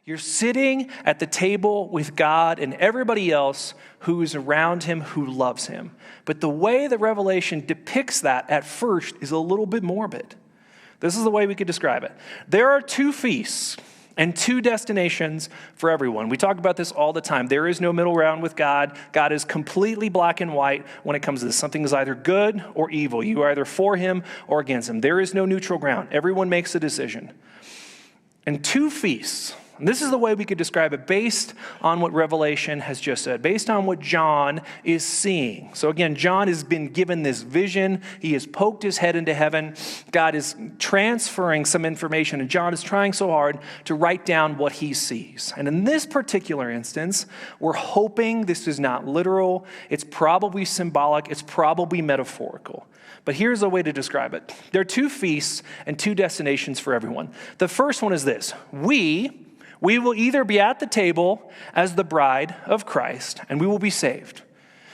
You're sitting at the table with God and everybody else who is around him, who loves him. But the way the Revelation depicts that at first is a little bit morbid. This is the way we could describe it. There are two feasts and two destinations for everyone. We talk about this all the time. There is no middle ground with God. God is completely black and white when it comes to this. Something is either good or evil. You are either for him or against him. There is no neutral ground. Everyone makes a decision. And two feasts. And this is the way we could describe it based on what Revelation has just said, based on what John is seeing. So again, John has been given this vision. He has poked his head into heaven. God is transferring some information, and John is trying so hard to write down what he sees. And in this particular instance, we're hoping this is not literal. It's probably symbolic. It's probably metaphorical. But here's a way to describe it. There are two feasts and two destinations for everyone. The first one is this. We will either be at the table as the bride of Christ, and we will be saved.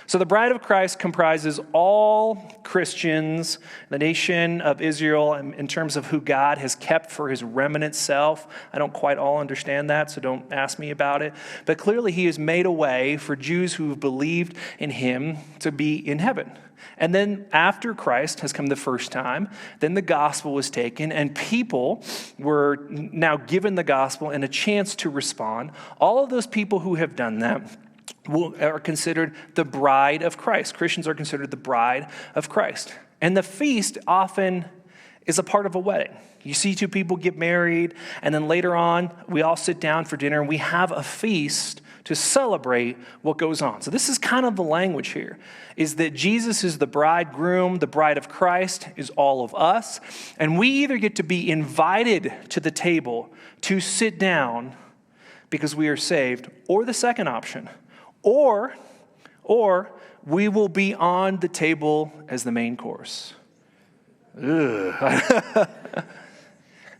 So the bride of Christ comprises all Christians, the nation of Israel, in terms of who God has kept for his remnant self. I don't quite all understand that, so don't ask me about it. But clearly he has made a way for Jews who have believed in him to be in heaven. And then after Christ has come the first time, then the gospel was taken and people were now given the gospel and a chance to respond. All of those people who have done that are considered the bride of Christ. Christians are considered the bride of Christ. And the feast often is a part of a wedding. You see two people get married, and then later on, we all sit down for dinner and we have a feast to celebrate what goes on. So this is kind of the language here, is that Jesus is the bridegroom, the bride of Christ is all of us, and we either get to be invited to the table to sit down because we are saved, or the second option, or we will be on the table as the main course. Ugh.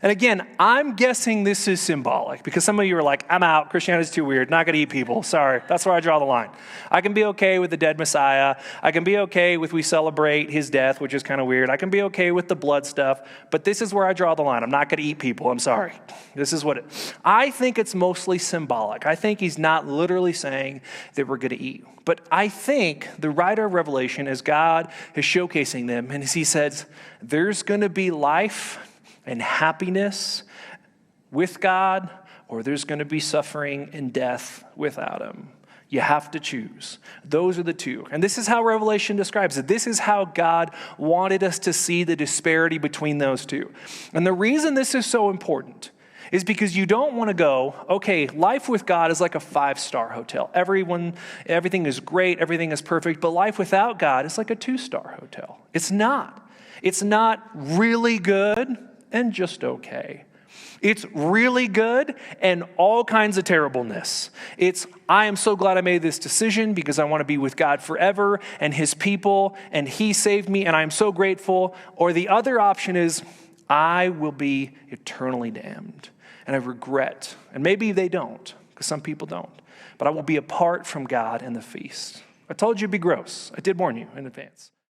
And again, I'm guessing this is symbolic because some of you are like, I'm out. Christianity's too weird. Not going to eat people. Sorry. That's where I draw the line. I can be okay with the dead Messiah. I can be okay with we celebrate his death, which is kind of weird. I can be okay with the blood stuff. But this is where I draw the line. I'm not going to eat people. I'm sorry. This is what I think it's mostly symbolic. I think he's not literally saying that we're going to eat. But I think the writer of Revelation, as God is showcasing them, and as he says, there's going to be life and happiness with God, or there's going to be suffering and death without him. You have to choose. Those are the two. And this is how Revelation describes it. This is how God wanted us to see the disparity between those two. And the reason this is so important is because you don't want to go, okay, life with God is like a 5-star hotel. Everything is great, everything is perfect, but life without God is like a 2-star hotel. It's not. It's not really good and just okay. It's really good and all kinds of terribleness. It's, I am so glad I made this decision because I want to be with God forever and his people, and he saved me and I'm so grateful. Or the other option is, I will be eternally damned and I regret. And maybe they don't, because some people don't. But I will be apart from God in the feast. I told you it'd be gross. I did warn you in advance.